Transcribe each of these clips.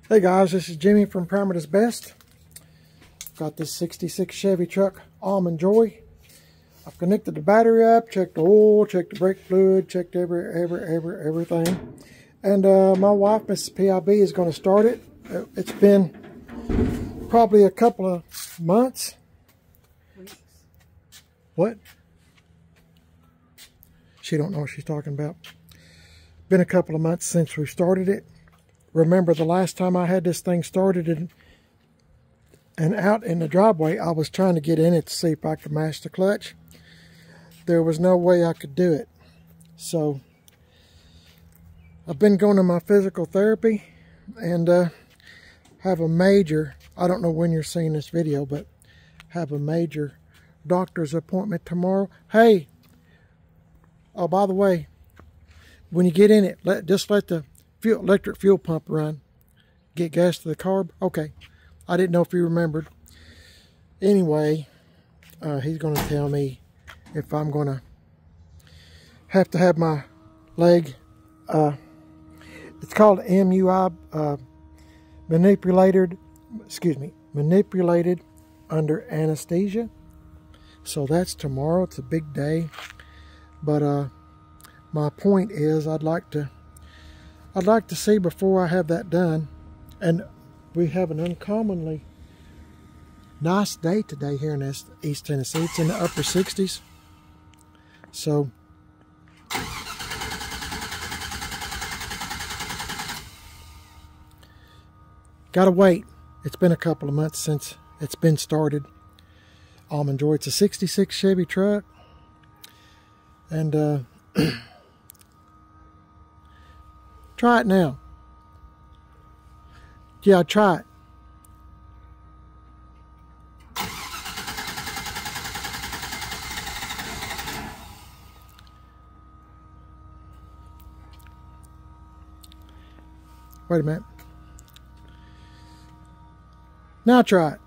Hey guys, this is Jimmy from Parameters Best. Got this 66 Chevy truck, Almond Joy. I've connected the battery up, checked the oil, checked the brake fluid, checked everything. And my wife, Mrs. PIB, is going to start it. It's been probably a couple of months. Weeks. What? She don't know what she's talking about. Been a couple of months since we started it. Remember the last time I had this thing started and out in the driveway, I was trying to get in it to see if I could mash the clutch. There was no way I could do it. So I've been going to my physical therapy and have a major, I don't know when you're seeing this video, but have a major doctor's appointment tomorrow. Hey, oh, by the way, when you get in it, just let the electric fuel pump run. Get gas to the carb. Okay, I didn't know if you remembered. Anyway, he's going to tell me if I'm going to have my leg, it's called MUI, manipulated under anesthesia. So that's tomorrow. It's a big day. But my point is, I'd like to see before I have that done. And we have an uncommonly nice day today here in East Tennessee. It's in the upper 60s. So gotta wait. It's been a couple of months since it's been started. Almond Joy. It's a 66 Chevy truck. And try it now. Yeah, try it. Wait a minute. Now try it.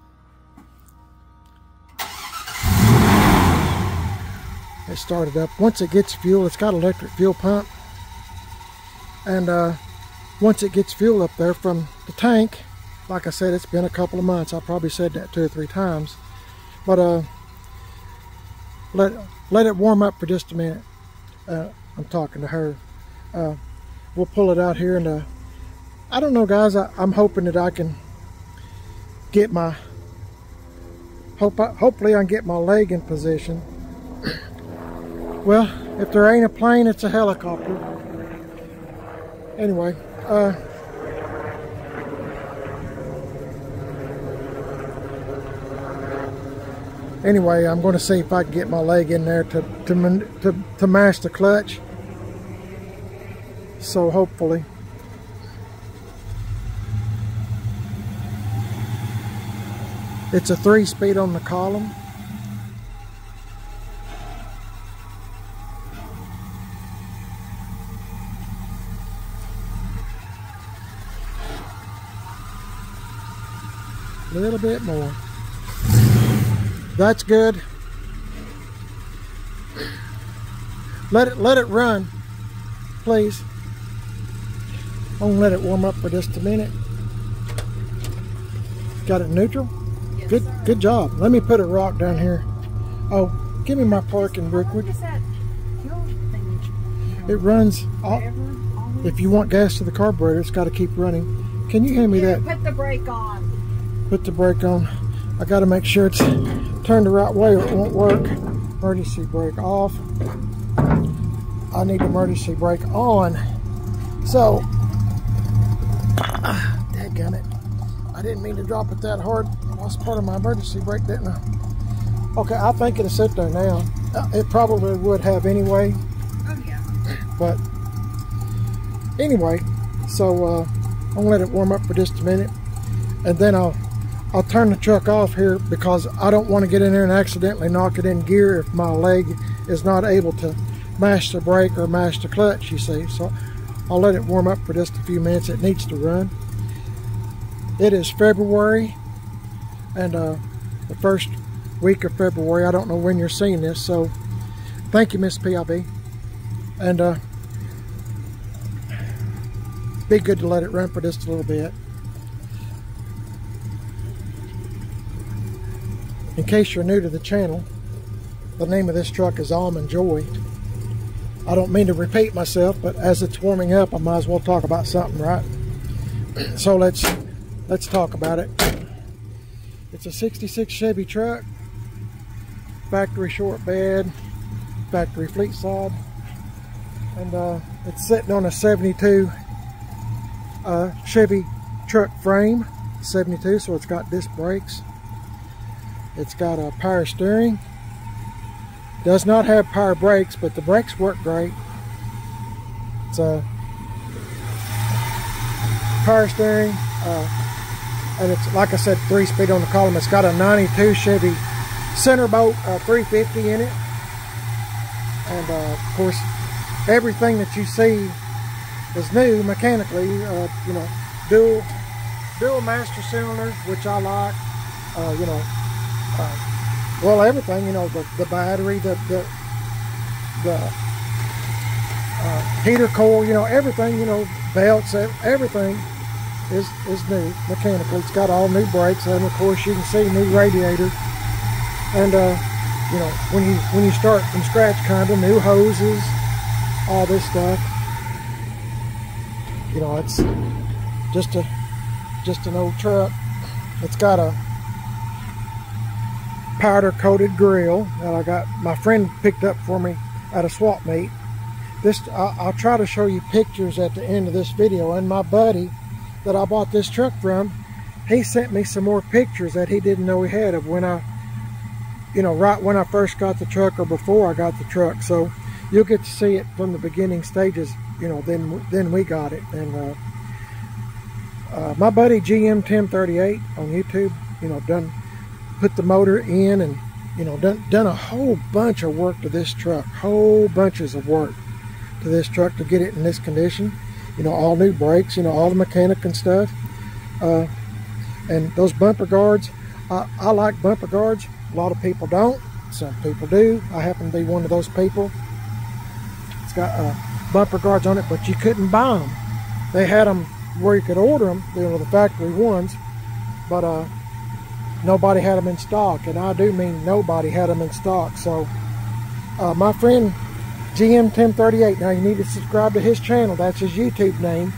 It started up. Once it gets fuel, it's got an electric fuel pump. And once it gets fuel up there from the tank, like I said, it's been a couple of months. I probably said that 2 or 3 times. But let it warm up for just a minute. I'm talking to her. We'll pull it out here, and I don't know, guys. I'm hoping that I can get my hopefully I can get my leg in position. Well, if there ain't a plane, it's a helicopter. Anyway, I'm going to see if I can get my leg in there to mash the clutch. So hopefully. It's a 3-speed on the column. A little bit more. That's good. Let it run, please. I'm gonna let it warm up for just a minute. Got it neutral? Yes, good job. Let me put a rock down here. Oh, give me my parking brake. What is that fuel thing? It runs. If you want gas to the carburetor, it's got to keep running. Can you hand me that? Put the brake on. Put the brake on. I got to make sure it's turned the right way or it won't work. Emergency brake off. I need emergency brake on. So, dadgummit. I didn't mean to drop it that hard. I lost part of my emergency brake, didn't I? Okay, I think it'll sit there now. It probably would have anyway. Oh yeah. But anyway, so I'm gonna let it warm up for just a minute, and then I'll turn the truck off here because I don't want to get in there and accidentally knock it in gear if my leg is not able to mash the brake or mash the clutch, you see. So I'll let it warm up for just a few minutes. It needs to run. It is February, and the first week of February. I don't know when you're seeing this, so thank you, Miss PIB. And be good to let it run for just a little bit. In case you're new to the channel, the name of this truck is Almond Joy. I don't mean to repeat myself, but as it's warming up, I might as well talk about something, right? So let's talk about it. It's a 66 Chevy truck, factory short bed, factory fleet side, and it's sitting on a 72 Chevy truck frame, 72, so it's got disc brakes. It's got a power steering. Does not have power brakes, but the brakes work great. It's a power steering, and it's, like I said, 3-speed on the column. It's got a 92 Chevy Centerbolt 350 in it, and of course everything that you see is new mechanically. You know, dual master cylinder, which I like. You know, well, everything. You know, the battery, the heater coil. You know, everything. You know, belts, everything is new mechanically. It's got all new brakes, and of course you can see new radiator. And you know, when you start from scratch, kind of new hoses, all this stuff. You know, it's just an old truck. It's got a powder coated grill that I got, my friend picked up for me at a swap meet. This I'll try to show you pictures at the end of this video. And my buddy that I bought this truck from, he sent me some more pictures that he didn't know he had of when I, you know, right when I first got the truck or before I got the truck. So you'll get to see it from the beginning stages. You know, then we got it. And my buddy GM 1038 on YouTube, you know, put the motor in, and you know, done a whole bunch of work to this truck, whole bunches of work to this truck to get it in this condition. You know, all new brakes, you know, all the mechanic and stuff, and those bumper guards. I like bumper guards. A lot of people don't. Some people do. I happen to be one of those people. It's got bumper guards on it, but you couldn't buy them. They had them where you could order them, you know, the factory ones, but nobody had them in stock, and I do mean nobody had them in stock. So my friend GM 1038, now you need to subscribe to his channel. That's his YouTube name,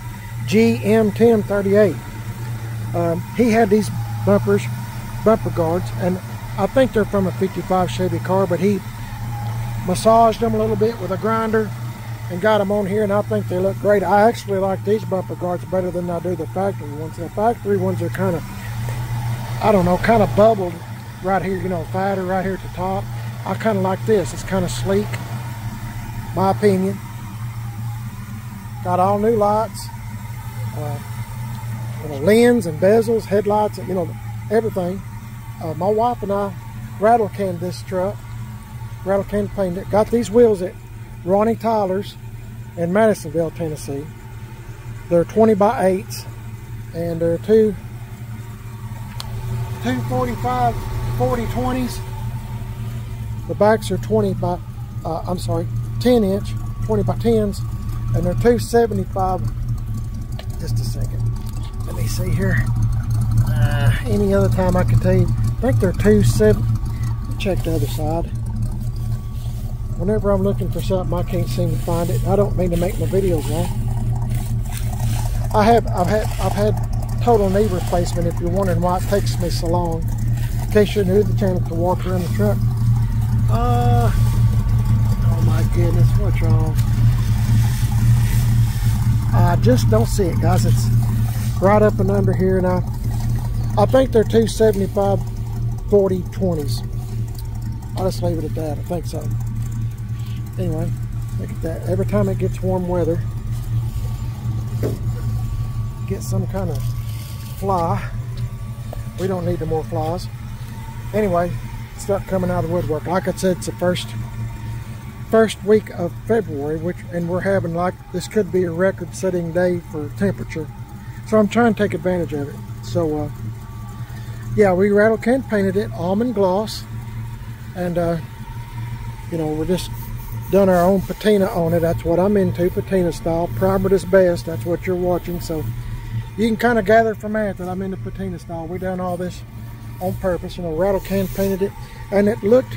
GM 1038. He had these bumper guards, and I think they're from a 55 Chevy car, but he massaged them a little bit with a grinder and got them on here, and I think they look great. I actually like these bumper guards better than I do the factory ones. The factory ones are kind of, I don't know, kind of bubbled right here, you know, fatter right here at the top. I kind of like this. It's kind of sleek, my opinion. Got all new lights, you know, lens and bezels, headlights, you know, everything. My wife and I rattle canned this truck, rattle can painted it. Got these wheels at Ronnie Tyler's in Madisonville, Tennessee. They're 20x8s, and they're two 45 40/20s. The backs are 10 inch 20x10s, and they're 275. Just a second, let me see here. Any other time I could tell you. I think they're 270. Check the other side. Whenever I'm looking for something, I can't seem to find it. I don't mean to make my videos long. I've had total knee replacement, if you're wondering why it takes me so long. In case you're new to the channel, to walk around the truck. Oh my goodness, what's wrong? I just don't see it, guys. It's right up and under here, and I think they're 275 40/20s. I'll just leave it at that. I think so. Anyway, look at that. Every time it gets warm weather, get some kind of fly. We don't need no more flies. Anyway, start coming out of the woodwork. Like I said, it's the first week of February, and we're having, like, this could be a record-setting day for temperature. So I'm trying to take advantage of it. So yeah, we rattle can painted it almond gloss, and you know, we're just done our own patina on it. That's what I'm into, patina style. Primered is best. That's what you're watching. So you can kind of gather from that I'm into patina style. We done all this on purpose. You know, rattle can painted it, and it looked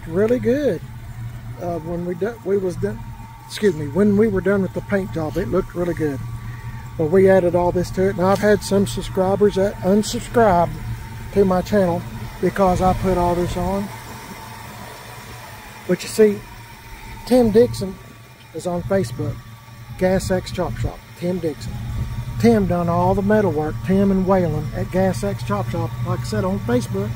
really good. When we were done with the paint job, it looked really good. But we added all this to it. Now I've had some subscribers that unsubscribed to my channel because I put all this on. But you see, Tim Dixon is on Facebook. Gas X Chop Shop, Tim Dixon. Tim done all the metal work, Tim and Waylon at Gas X Chop Shop. Like I said, on Facebook,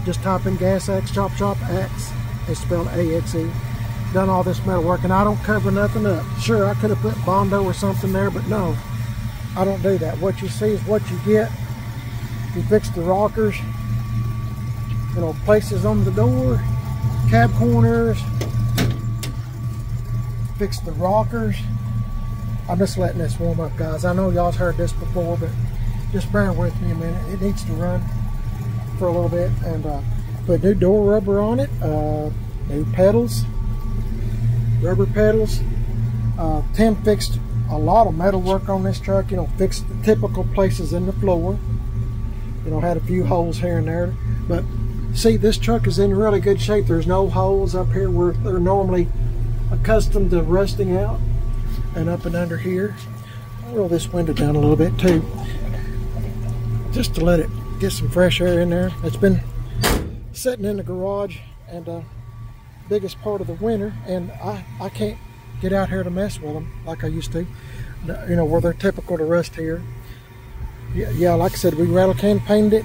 just type in Gas X Chop Shop, X, it's spelled A-X-E. Done all this metal work, and I don't cover nothing up. Sure, I could have put Bondo or something there, but no, I don't do that. What you see is what you get. You fix the rockers, you know, places on the door, cab corners, fix the rockers. I'm just letting this warm up, guys. I know y'all's heard this before, but just bear with me a minute. It needs to run for a little bit. And put new door rubber on it, new pedals, rubber pedals. Tim fixed a lot of metal work on this truck. You know, fixed the typical places in the floor. You know, had a few holes here and there. But see, this truck is in really good shape. There's no holes up here where they're normally accustomed to rusting out. And up and under here. I'll roll this window down a little bit too, just to let it get some fresh air in there. It's been sitting in the garage and biggest part of the winter, and I can't get out here to mess with them like I used to. You know, where they're typical to rust here. Yeah, like I said, we rattle can painted it,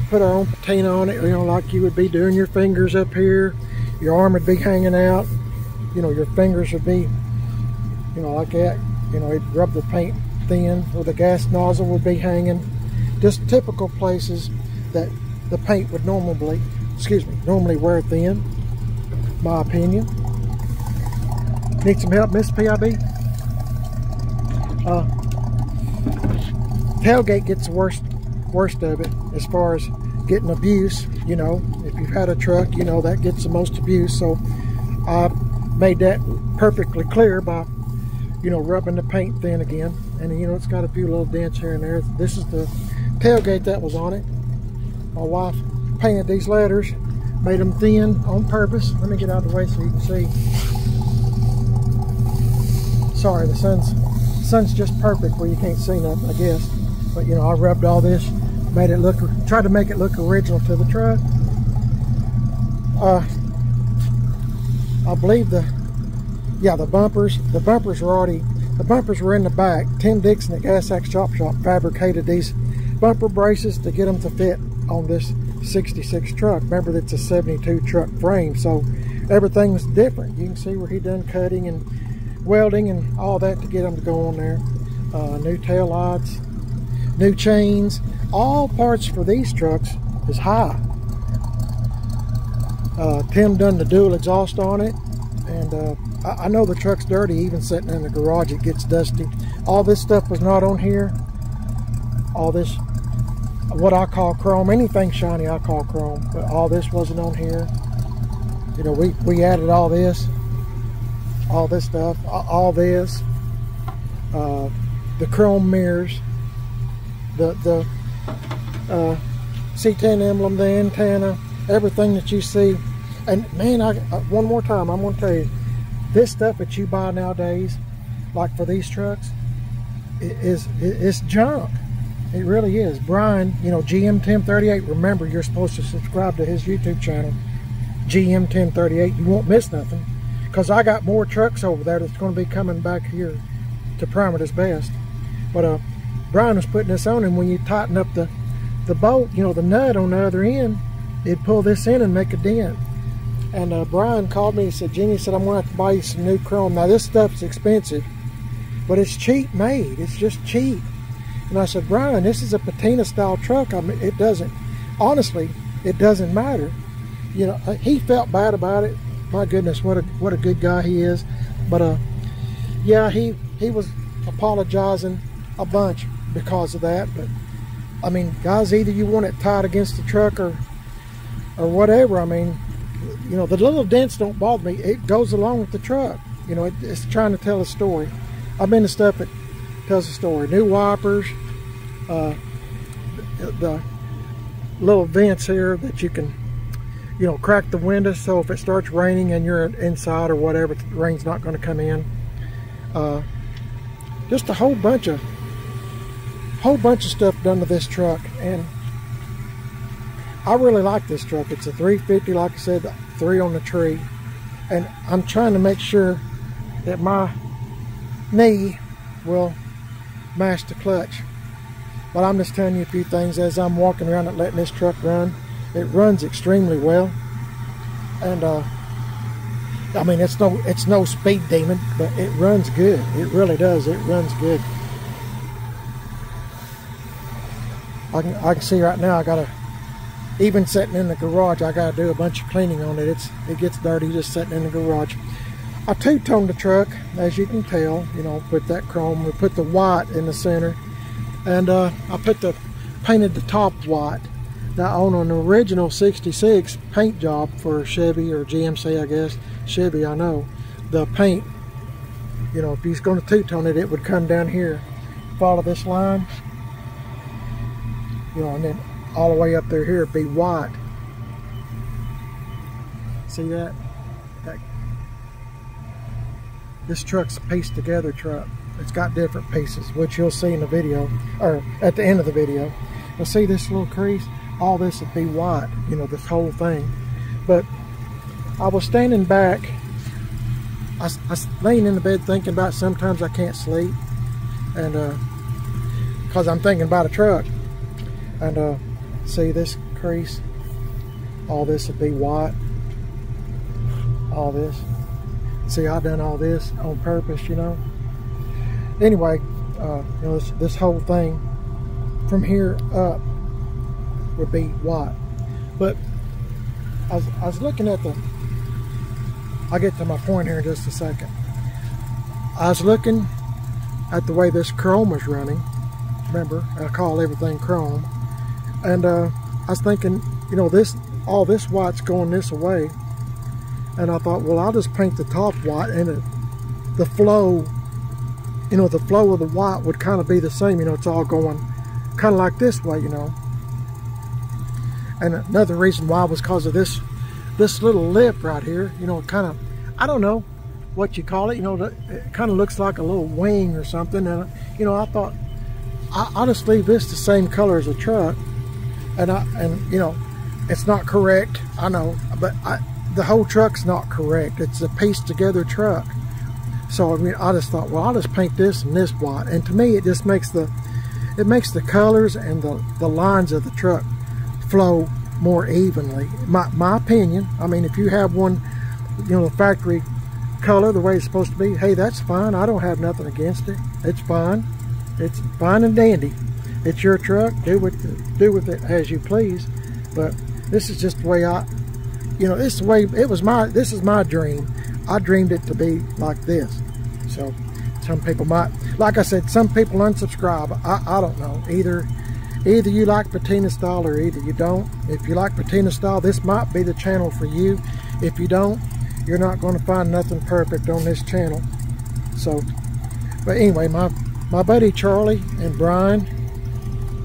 put our own patina on it. You know, like you would be doing your fingers up here. Your arm would be hanging out. You know, your fingers would be, you know, like that. You know, it'd rub the paint thin, or the gas nozzle would be hanging. Just typical places that the paint would normally wear thin, my opinion. Need some help, Miss PIB? Tailgate gets the worst of it as far as getting abuse. You know, if you've had a truck, you know that gets the most abuse. So I made that perfectly clear by, you know, rubbing the paint thin again. And you know, it's got a few little dents here and there. This is the tailgate that was on it. My wife painted these letters, made them thin on purpose. Let me get out of the way so you can see. Sorry, the sun's just perfect where you can't see nothing, I guess. But you know, I rubbed all this, made it look, tried to make it look original to the truck. I believe the bumpers were in the back. Tim Dixon at Gas X Chop Shop fabricated these bumper braces to get them to fit on this 66 truck. Remember, that's a 72 truck frame, so everything's different. You can see where he done cutting and welding and all that to get them to go on there. New tail lights, new chains, all parts for these trucks is high. Tim done the dual exhaust on it, and I know the truck's dirty even sitting in the garage. It gets dusty. All this stuff was not on here. All this, what I call chrome, anything shiny I call chrome, but all this wasn't on here. You know, we added all this stuff, all this, the chrome mirrors, the C10 emblem, the antenna, everything that you see. And man, one more time, I'm gonna tell you, this stuff that you buy nowadays, like for these trucks, it's junk. It really is. Brian, you know, GM1038, remember, you're supposed to subscribe to his YouTube channel, GM1038. You won't miss nothing, because I got more trucks over there that's going to be coming back here to prime it as best. But Brian was putting this on, and when you tighten up the bolt, you know, the nut on the other end, it'd pull this in and make a dent. And Brian called me and said, Jenny said, I'm going to have to buy you some new chrome. Now, this stuff's expensive, but it's cheap made. It's just cheap. And I said, Brian, this is a patina style truck. I mean, it doesn't, honestly, it doesn't matter. You know, he felt bad about it. My goodness, what a good guy he is. But yeah, he was apologizing a bunch because of that. But I mean, guys, either you want it tied against the truck or whatever. I mean, you know, the little dents don't bother me. It goes along with the truck. You know, it's trying to tell a story. I've been to stuff that tells a story. New wipers, the little vents here that you can, you know, crack the windows so if it starts raining and you're inside or whatever, the rain's not going to come in. Just a whole bunch of stuff done to this truck, and I really like this truck. It's a 350, like I said, 3 on the tree, and I'm trying to make sure that my knee will match the clutch. But I'm just telling you a few things as I'm walking around and letting this truck run. It runs extremely well, and I mean, it's no speed demon, but it runs good. It really does. It runs good. I can see right now I gotta, even sitting in the garage, I gotta do a bunch of cleaning on it. It gets dirty just sitting in the garage. I two-toned the truck, as you can tell. You know, put that chrome. We put the white in the center, and I painted the top white. Now, on an original 66 paint job for Chevy or GMC, I guess, Chevy, I know, the paint, you know, if he's going to two-tone it, it would come down here, follow this line, you know, and then all the way up there here be white. See that? This truck's a pieced together truck. It's got different pieces, which you'll see in the video, or at the end of the video. You'll see this little crease. All this would be white, you know, this whole thing. But I was standing back, I was laying in the bed thinking about, sometimes I can't sleep, and because I'm thinking about a truck. And see this crease, all this would be white, all this. See, I done all this on purpose, you know. Anyway, you know, this whole thing from here up would be white. But I was looking at I'll get to my point here in just a second. I was looking at the way this chrome was running. Remember, I call everything chrome. And I was thinking, you know, all this white's going this way. And I thought, well, I'll just paint the top white, and the flow, you know, the flow of the white would kind of be the same. You know, it's all going kind of like this way, you know. And another reason why was because of this little lip right here. You know, it kind of, I don't know what you call it. You know, it kind of looks like a little wing or something. And you know, I thought I'll just leave this the same color as the truck. And you know, it's not correct, I know, but the whole truck's not correct. It's a pieced together truck. So I mean, I just thought, well, I'll just paint this and this white. And to me, it just makes the colors and the lines of the truck flow more evenly. My opinion. I mean, if you have one, you know, the factory color the way it's supposed to be, hey, that's fine. I don't have nothing against it. It's fine. It's fine and dandy. It's your truck. Do with it as you please. But this is just the way you know, this is the way it was. This is my dream. I dreamed it to be like this. So some people might, like I said, some people unsubscribe. I don't know. Either you like patina style or either you don't. If you like patina style, this might be the channel for you. If you don't, you're not going to find nothing perfect on this channel. So, but anyway, my buddy Charlie and Brian,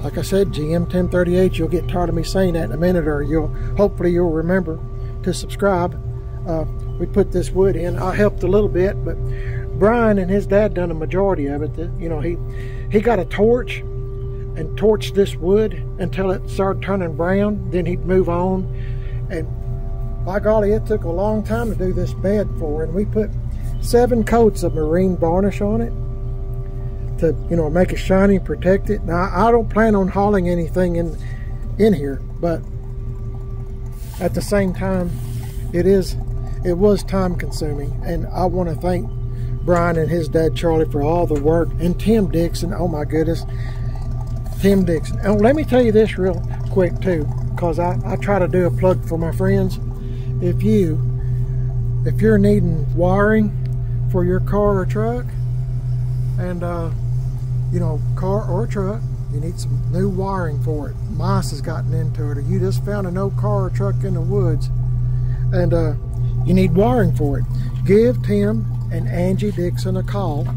like I said, GM 1038, you'll get tired of me saying that in a minute, or hopefully you'll remember to subscribe. We put this wood in. I helped a little bit, but Brian and his dad done a majority of it. You know, he got a torch and torched this wood until it started turning brown. Then he'd move on. And by golly, it took a long time to do this bed for. And we put 7 coats of marine varnish on it to, you know, make it shiny and protect it. Now, I don't plan on hauling anything in here, but at the same time, it was time consuming. And I want to thank Brian and his dad Charlie for all the work, and Tim Dixon. Oh my goodness, Tim Dixon. And let me tell you this real quick too, because I try to do a plug for my friends. If you're needing wiring for your car or truck, and you know, car or truck, you need some new wiring for it, mice has gotten into it, or you just found an old car or truck in the woods, and you need wiring for it, give Tim and Angie Dixon a call.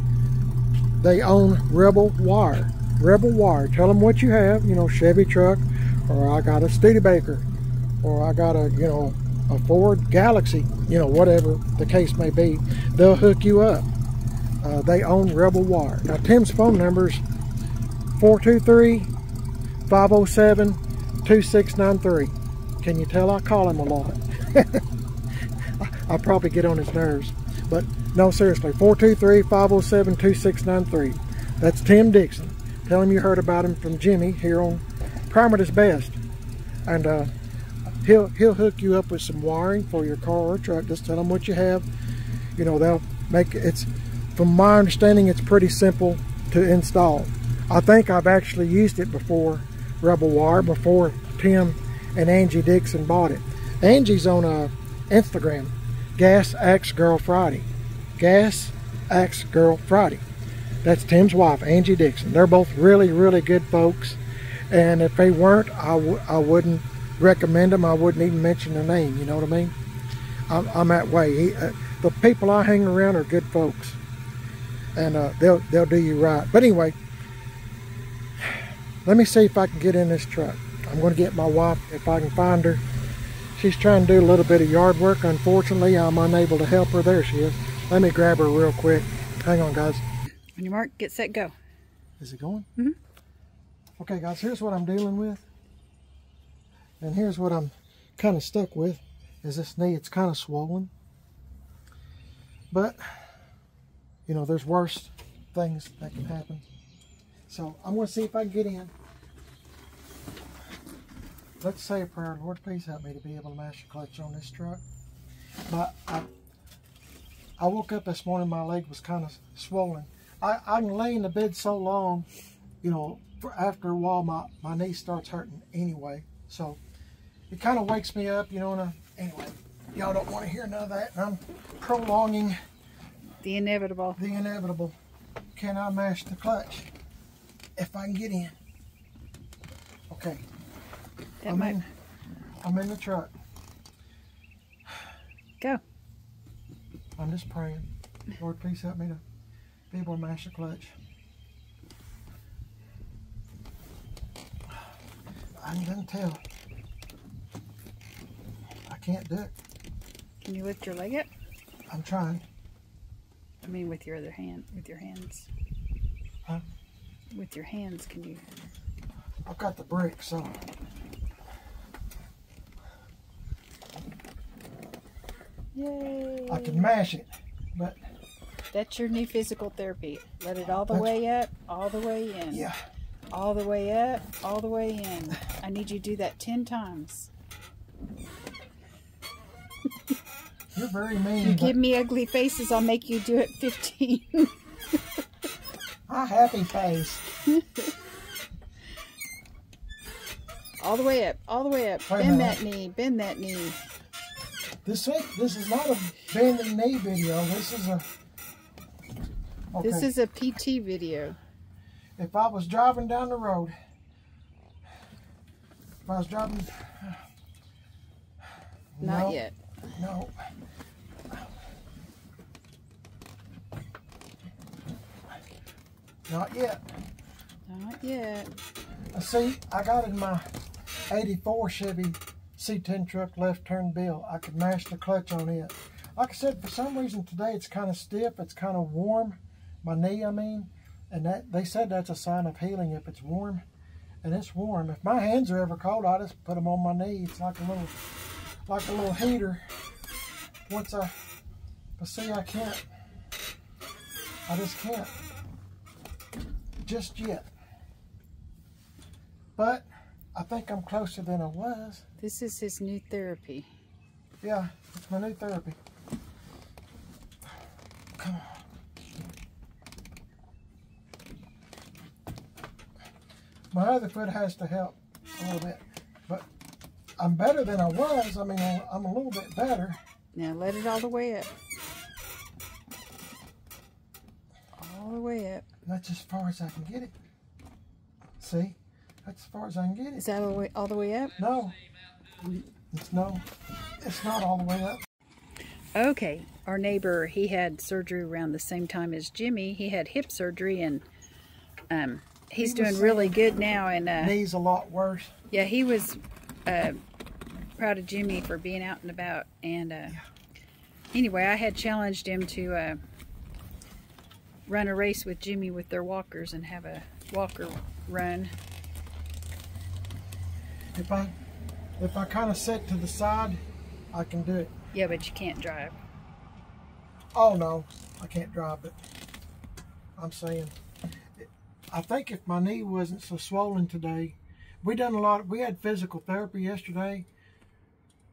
They own Rebel Wire. Tell them what you have, you know, Chevy truck or I got a Studebaker, or I got a, you know, a Ford Galaxy, you know, whatever the case may be, they'll hook you up. They own Rebel Wire. Now, Tim's phone number is 423-507-2693. Can you tell I call him a lot? I probably get on his nerves. But no, seriously, 423-507-2693. That's Tim Dixon. Tell him you heard about him from Jimmy here on Primer is Best. And he'll hook you up with some wiring for your car or truck. Just tell him what you have. You know, they'll make it's, from my understanding, it's pretty simple to install. I think I've actually used it before, Rebel Wire, before Tim and Angie Dixon bought it. Angie's on Instagram, Gas Axe Girl Friday. Gas Axe Girl Friday. That's Tim's wife, Angie Dixon. They're both really, really good folks. And if they weren't, I wouldn't recommend them. I wouldn't even mention their name, you know what I mean? I'm that way. The people I hang around are good folks. And they'll do you right. But anyway, let me see if I can get in this truck. I'm going to get my wife, if I can find her. She's trying to do a little bit of yard work. Unfortunately, I'm unable to help her. There she is. Let me grab her real quick. Hang on, guys. On your mark, get set, go. Is it going? Mm-hmm. Okay, guys, here's what I'm dealing with. And here's what I'm kind of stuck with, is this knee. It's kind of swollen. But, you know, there's worse things that can happen. So I'm going to see if I can get in. Let's say a prayer. Lord, please help me to be able to master clutch on this truck. But I woke up this morning, my leg was kind of swollen. I can lay in the bed so long, you know, after a while my knee starts hurting anyway. So it kind of wakes me up, you know, and anyway, y'all don't want to hear none of that. And I'm prolonging the inevitable. The inevitable. Can I mash the clutch? If I can get in. Okay. I'm in the truck. Go. I'm just praying. Lord, please help me to be able to mash the clutch. I ain't gonna tell. I can't do it. Can you lift your leg up? I'm trying. I mean, with your other hand, with your hands. Huh? With your hands, can you? I've got the brick, so. Yay! I can mash it, but. That's your new physical therapy. Let it all the way up, all the way in. Yeah. All the way up, all the way in. I need you to do that 10 times. You're very mean. You give me ugly faces, I'll make you do it 15. A happy face. All the way up, all the way up. Bend that knee, bend that knee. This is not a bending knee video. This is a. Okay. This is a PT video. If I was driving down the road, Not yet. No. Not yet. Not yet. See, I got in my 84 Chevy C10 truck left turn bill. I could mash the clutch on it. Like I said, for some reason today it's kind of stiff. It's kind of warm. My knee, I mean. And that they said that's a sign of healing if it's warm. And it's warm. If my hands are ever cold, I just put them on my knee. It's like a little heater. But see, I can't. I just can't. Just yet. But I think I'm closer than I was. This is his new therapy. Yeah, it's my new therapy. Come on. My other foot has to help a little bit. But I'm better than I was. I mean, I'm a little bit better. Now let it all the way up. All the way up. That's as far as I can get it. See? That's as far as I can get it. Is that all the way up? No. It's not all the way up. Okay. Our neighbor, he had surgery around the same time as Jimmy. He had hip surgery, and he's He was doing really saying good now, and knees a lot worse. yeah, he was proud of Jimmy for being out and about. And anyway, I had challenged him to run a race with Jimmy with their walkers and have a walker run. If I kind of sit to the side, I can do it. Yeah, but you can't drive. Oh no, I can't drive, but I'm saying, I think if my knee wasn't so swollen today, we had physical therapy yesterday,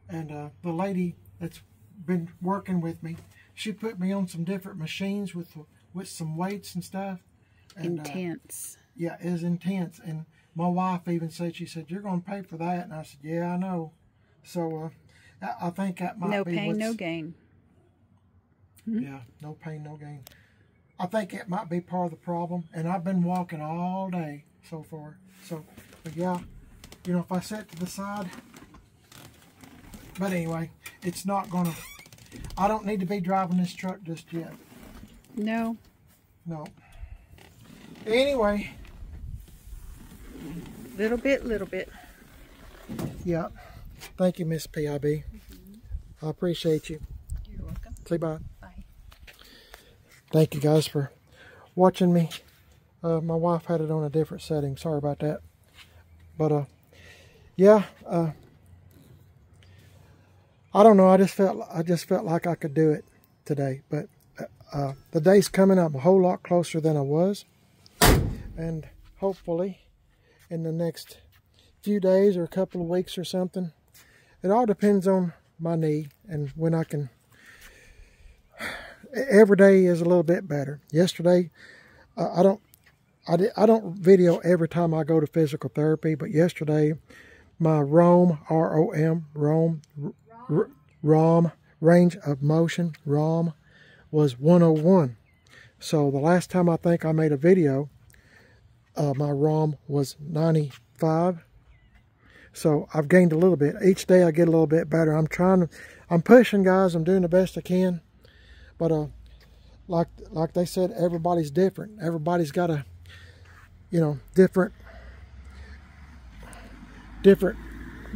and the lady that's been working with me, she put me on some different machines with some weights and stuff. And, Intense. Yeah, it was intense. And my wife even said, she said, "You're going to pay for that." And I said, "Yeah, I know." So I think that might No be pain, no gain. Yeah, no pain, no gain. I think it might be part of the problem. And I've been walking all day so far. So, but yeah, you know, if I sit to the side. But anyway, it's not going to, I don't need to be driving this truck just yet. No. No. Anyway. Little bit, little bit. Yeah. Thank you, Miss PIB. I appreciate you. You're welcome. Say bye. Bye. Thank you guys for watching me. My wife had it on a different setting. Sorry about that. But yeah. I don't know. I just felt like I could do it today. But the day's coming up a whole lot closer than I was, and hopefully in the next few days or a couple of weeks or something. It all depends on my knee and when I can. Every day is a little bit better. Yesterday, I don't video every time I go to physical therapy, but yesterday my ROM, R-O-M, ROM, range of motion, ROM, was 101. So the last time I think I made a video, my ROM was 95. So I've gained a little bit. Each day I get a little bit better. I'm pushing, guys. I'm doing the best I can. But like they said, everybody's different. Everybody's got a, you know, different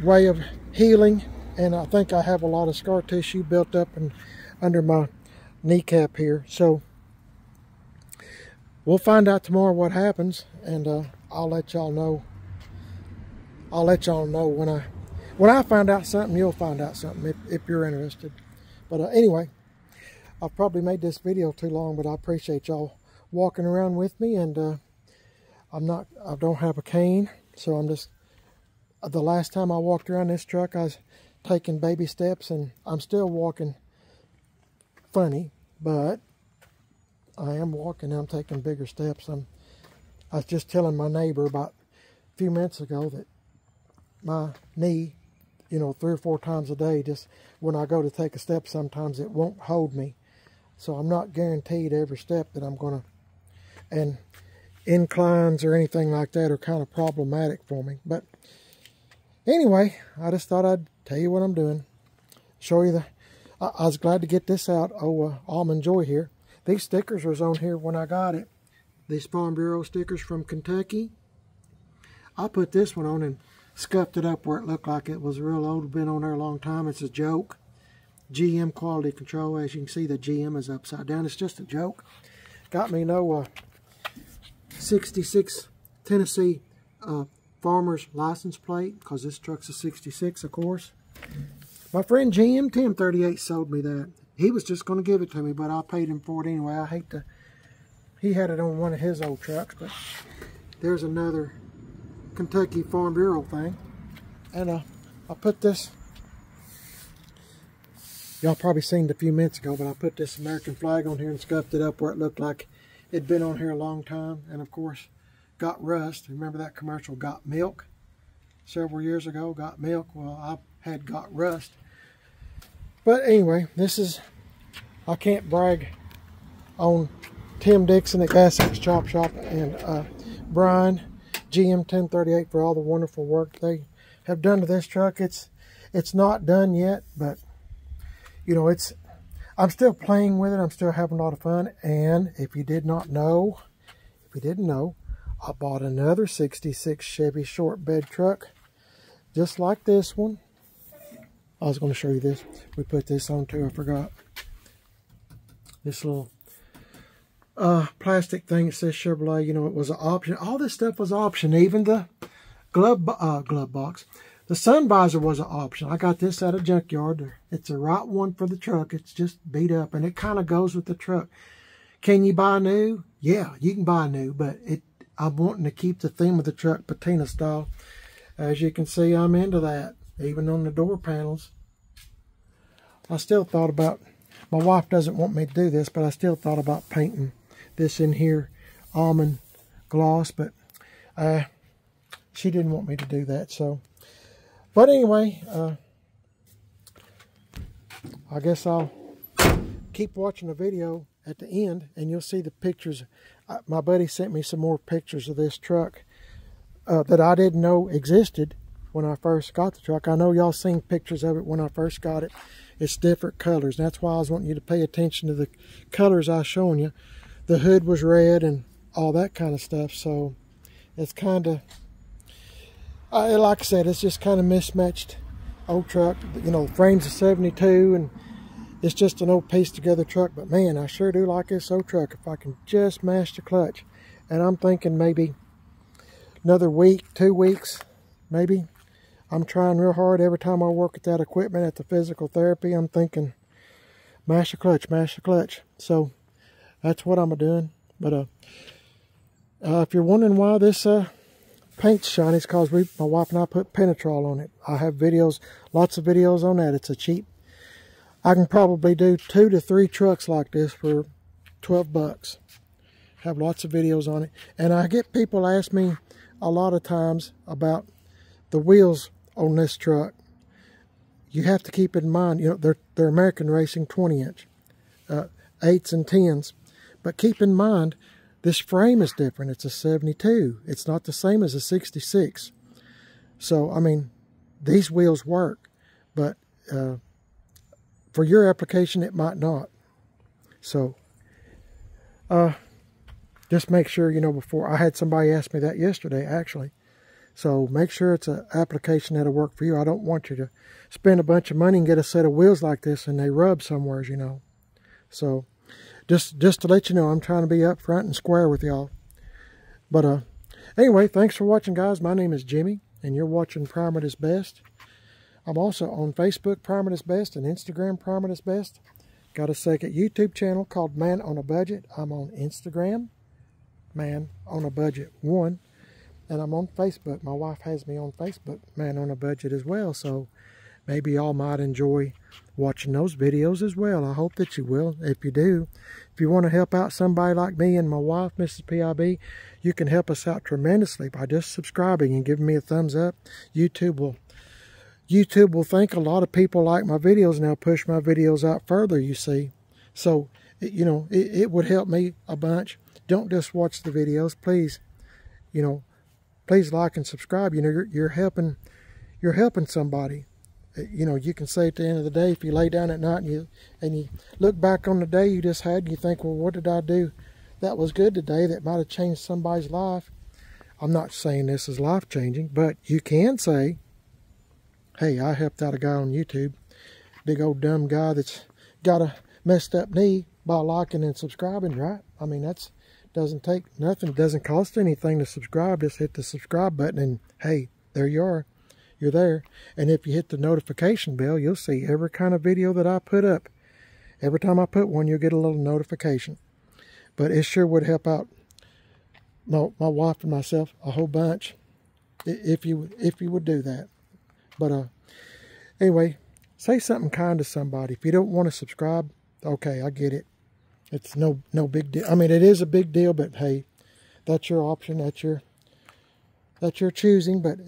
way of healing. And I think I have a lot of scar tissue built up under my kneecap here. So we'll find out tomorrow what happens, and I'll let y'all know. I'll let y'all know when I find out something. You'll find out something if you're interested. But anyway, I've probably made this video too long, but I appreciate y'all walking around with me. And I don't have a cane, so I'm just. The last time I walked around this truck, I was taking baby steps, and I'm still walking funny, but I am walking. I'm taking bigger steps. I was just telling my neighbor about a few minutes ago that my knee, you know, 3 or 4 times a day, just when I go to take a step, sometimes it won't hold me. So I'm not guaranteed every step that I'm going to. And inclines or anything like that are kind of problematic for me. But anyway, I just thought I'd tell you what I'm doing. Show you I was glad to get this out. Almond Joy here. These stickers was on here when I got it. These Farm Bureau stickers from Kentucky. I put this one on and scuffed it up where it looked like it was real old. Been on there a long time. It's a joke. GM quality control. As you can see, the GM is upside down. It's just a joke. Got me no 66 Tennessee farmer's license plate, because this truck's a 66, of course. My friend GM 1038 sold me that. He was just going to give it to me, but I paid him for it anyway. I hate to. He had it on one of his old trucks, but there's another Kentucky Farm Bureau thing. And I put this. Y'all probably seen it a few minutes ago, but I put this American flag on here and scuffed it up where it looked like it'd been on here a long time. And of course, Got Rust. Remember that commercial, Got Milk? Several years ago, Got Milk. Well, I had Got Rust. But anyway, this is, I can't brag on Tim Dixon at Gas X Chop Shop and Brian, GM 1038, for all the wonderful work they have done to this truck. It's not done yet, but you know, I'm still playing with it. I'm still having a lot of fun. And if you didn't know, I bought another 66 Chevy short bed truck, just like this one. I was going to show you this. We put this on too, I forgot. This little plastic thing that says Chevrolet, you know, it was an option. All this stuff was option, even the glove box. The sun visor was an option. I got this at a junkyard. It's the right one for the truck. It's just beat up, and it kind of goes with the truck. Can you buy new? Yeah, you can buy new, but I'm wanting to keep the theme of the truck patina style. As you can see, I'm into that, even on the door panels. I still thought about, my wife doesn't want me to do this, but I still thought about painting this in here almond gloss, but she didn't want me to do that, so. But anyway, I guess I'll keep watching the video at the end, and you'll see the pictures. My buddy sent me some more pictures of this truck that I didn't know existed when I first got the truck. I know y'all seen pictures of it when I first got it. It's different colors, and that's why I was wanting you to pay attention to the colors I was showing you. The hood was red and all that kind of stuff, so it's kind of, like I said, it's just kind of mismatched old truck. You know, the frame's a 72, and it's just an old piece together truck. But man, I sure do like this old truck if I can just mash the clutch. And I'm thinking maybe another week, 2 weeks, maybe. I'm trying real hard every time I work with that equipment at the physical therapy. I'm thinking, mash the clutch, mash the clutch. So that's what I'm doing. But if you're wondering why this paint's shiny, it's because my wife and I put Penetrol on it. I have videos, lots of videos on that. It's a cheap. I can probably do 2 to 3 trucks like this for 12 bucks. Have lots of videos on it. And I get people ask me a lot of times about the wheels on this truck. You have to keep in mind, you know, they're American Racing 20-inch, 8s and 10s. But keep in mind, this frame is different. It's a 72. It's not the same as a 66. So, I mean, these wheels work, but for your application, it might not. So, just make sure, you know, before. I had somebody ask me that yesterday, actually. So, make sure it's an application that'll work for you. I don't want you to spend a bunch of money and get a set of wheels like this and they rub somewhere, you know. So, just to let you know, I'm trying to be upfront and square with y'all. But anyway, thanks for watching, guys. My name is Jimmy, and you're watching Primer is Best. I'm also on Facebook, Primer is Best, and Instagram, Primer is Best. Got a second YouTube channel called Man on a Budget. I'm on Instagram, Man on a Budget 1, and I'm on Facebook. My wife has me on Facebook, Man on a Budget as well. So maybe y'all might enjoy watching those videos as well. I hope that you will. If you do, if you want to help out somebody like me and my wife, Mrs. PIB, you can help us out tremendously by just subscribing and giving me a thumbs up. YouTube will think a lot of people like my videos and they'll push my videos out further, you see. So, you know, it would help me a bunch. Don't just watch the videos, please. You know, please like and subscribe. You know, you're helping somebody. You know, you can say at the end of the day, if you lay down at night and you look back on the day you just had, and you think, well, what did I do that was good today that might have changed somebody's life? I'm not saying this is life-changing, but you can say, hey, I helped out a guy on YouTube, big old dumb guy that's got a messed up knee, by liking and subscribing, right? I mean, that doesn't take nothing. It doesn't cost anything to subscribe. Just hit the subscribe button and, hey, there you are. You're there. And if you hit the notification bell, you'll see every kind of video that I put up. Every time I put one, you'll get a little notification. But it sure would help out my wife and myself a whole bunch if you would do that. But anyway, say something kind to somebody. If you don't want to subscribe, okay, I get it. It's no big deal. I mean, it is a big deal, but hey, that's your option. That's your choosing. But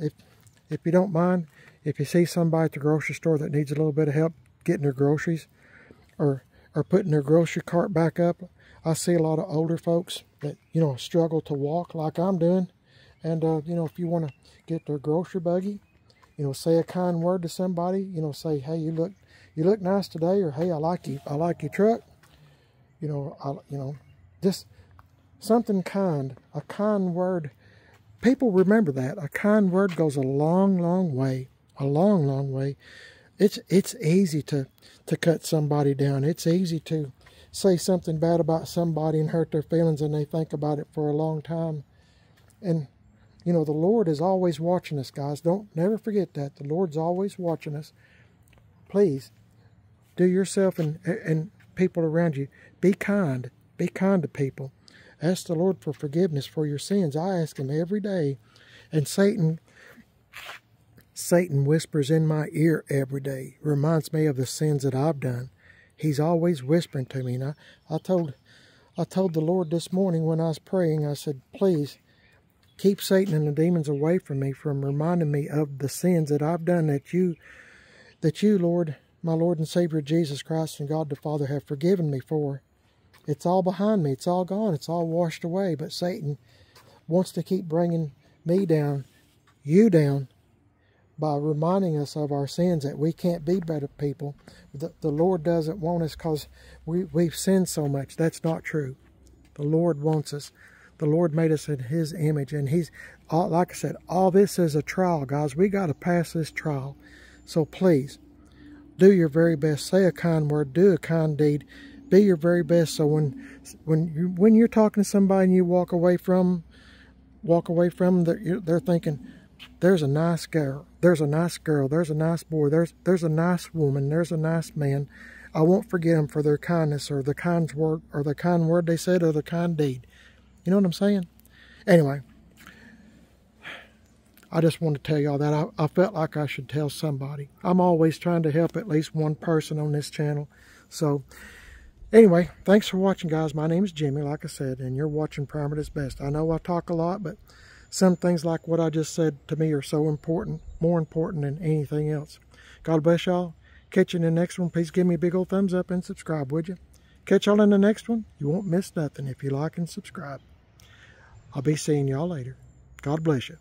if you don't mind, if you see somebody at the grocery store that needs a little bit of help getting their groceries or putting their grocery cart back up, I see a lot of older folks that, you know, struggle to walk like I'm doing. And, you know, if you want to get their grocery buggy, you know, say a kind word to somebody, you know, say, hey, you look nice today, or hey, I like your truck. You know, just something kind, a kind word people remember that. A kind word goes a long, long way. A long, long way. It's easy to cut somebody down. It's easy to say something bad about somebody and hurt their feelings, and they think about it for a long time. And, you know, the Lord is always watching us, guys. Don't never forget that. The Lord's always watching us. Please, do yourself and people around you, be kind. Be kind to people. Ask the Lord for forgiveness for your sins. I ask Him every day. And Satan whispers in my ear every day, reminds me of the sins that I've done. He's always whispering to me. And I told the Lord this morning when I was praying, I said, please, keep Satan and the demons away from me, from reminding me of the sins that I've done, that you, Lord, my Lord and Savior Jesus Christ and God the Father have forgiven me for. It's all behind me. It's all gone. It's all washed away. But Satan wants to keep bringing me down, you down, by reminding us of our sins, that we can't be better people. The Lord doesn't want us because we've sinned so much. That's not true. The Lord wants us. The Lord made us in His image. And He's, like I said, all this is a trial, guys. We got to pass this trial. So please, do your very best. Say a kind word. Do a kind deed. Be your very best. So when you're talking to somebody and you walk away from them, they're thinking, there's a nice girl. There's a nice girl. There's a nice boy. There's a nice woman. There's a nice man. I won't forget them for their kindness, or the kind word they said, or the kind deed. You know what I'm saying? Anyway, I just want to tell y'all that I felt like I should tell somebody. I'm always trying to help at least one person on this channel. So anyway, thanks for watching, guys. My name is Jimmy, like I said, and you're watching Primer at Its Best. I know I talk a lot, but some things like what I just said to me are so important, more important than anything else. God bless y'all. Catch you in the next one. Please give me a big old thumbs up and subscribe, would you? Catch y'all in the next one. You won't miss nothing if you like and subscribe. I'll be seeing y'all later. God bless you.